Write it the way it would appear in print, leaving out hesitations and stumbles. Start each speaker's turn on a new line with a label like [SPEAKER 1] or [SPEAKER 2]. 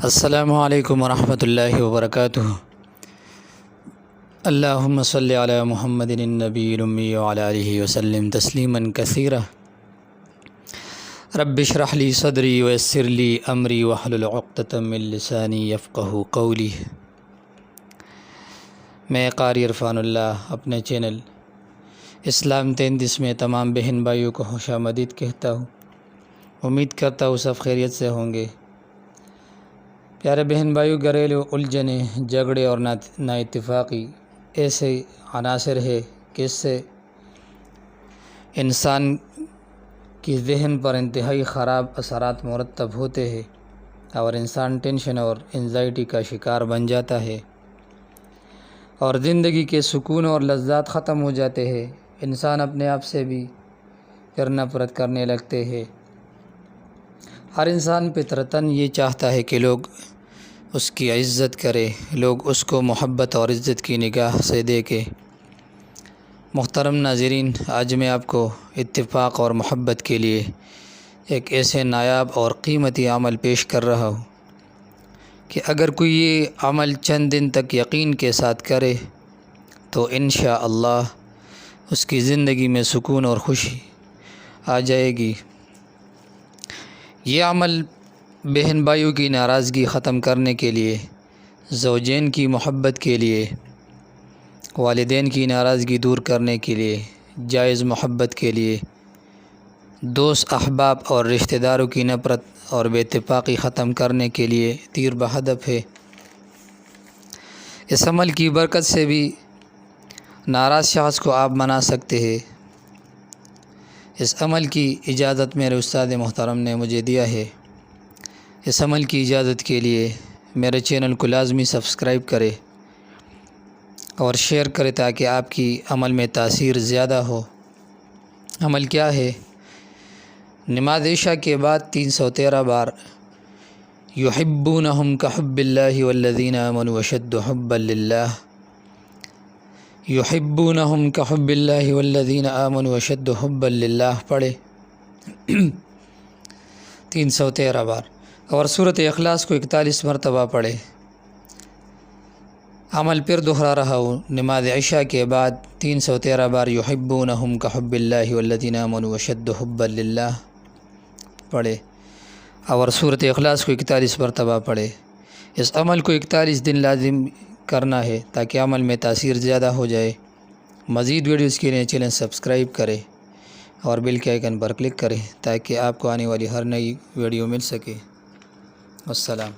[SPEAKER 1] السلام علیکم ورحمۃ اللہ وبرکاتہ۔ اللہم صلی علی محمد النبی الامی وعلی آلہ وسلم تسلیما کثیرا۔ رب اشرح لی صدری ویسر لی امری واحلل عقدۃ من لسانی یفقہوا قولی۔ میں قاری عرفان اللہ اپنے چینل اسلام 33 میں تمام بہن بھائیوں کو خوش آمدید کہتا ہوں۔ امید کرتا ہوں سب خیریت سے ہوں گے۔ پیارے بہن بھائیوں، گھریلو الجھنیں، جھگڑے اور نا اتفاقی ایسے عناصر ہے کہ اس سے انسان کی ذہن پر انتہائی خراب اثرات مرتب ہوتے ہیں اور انسان ٹینشن اور انزائٹی کا شکار بن جاتا ہے اور زندگی کے سکون اور لذات ختم ہو جاتے ہیں۔ انسان اپنے آپ سے بھی پھر نفرت کرنے لگتے ہیں۔ ہر انسان فطرتاً یہ چاہتا ہے کہ لوگ اس کی عزت کرے، لوگ اس کو محبت اور عزت کی نگاہ سے دیکھیں۔ محترم ناظرین، آج میں آپ کو اتفاق اور محبت کے لیے ایک ایسے نایاب اور قیمتی عمل پیش کر رہا ہوں کہ اگر کوئی یہ عمل چند دن تک یقین کے ساتھ کرے تو انشاءاللہ اس کی زندگی میں سکون اور خوشی آ جائے گی۔ یہ عمل بہن بھائیوں کی ناراضگی ختم کرنے کے لیے، زوجین کی محبت کے لیے، والدین کی ناراضگی دور کرنے کے لیے، جائز محبت کے لیے، دوست احباب اور رشتہ داروں کی نفرت اور بے اتفاقی ختم کرنے کے لیے تیر بہدف ہے۔ اس عمل کی برکت سے بھی ناراض شخص کو آپ منا سکتے ہیں۔ اس عمل کی اجازت میرے استاد محترم نے مجھے دیا ہے۔ اس عمل کی اجازت کے لیے میرے چینل کو لازمی سبسکرائب کرے اور شیئر کرے تاکہ آپ کی عمل میں تاثیر زیادہ ہو۔ عمل کیا ہے؟ نماز عشاء کے بعد 313 بار یحبونہم کحب اللہ والذین آمنوا اشد حبا للہ، یحبونہم کحب اللہ والذین آمنوا اشد حبا للہ پڑھے 313 بار، اور سورۃ اخلاص کو 41 مرتبہ پڑھے۔ عمل پھر دہرا رہا ہوں، نماز عشاء کے بعد 313 بار یحبونہم کحب اللہ والذین آمنوا اشد حبا للہ پڑھے اور سورۃ اخلاص کو 41 مرتبہ پڑھے۔ اس عمل کو 41 دن لازم کرنا ہے تاکہ عمل میں تاثیر زیادہ ہو جائے۔ مزید ویڈیوز کے لیے چینل سبسکرائب کریں اور بیل کے آئیکن پر کلک کریں تاکہ آپ کو آنے والی ہر نئی ویڈیو مل سکے۔ السلام۔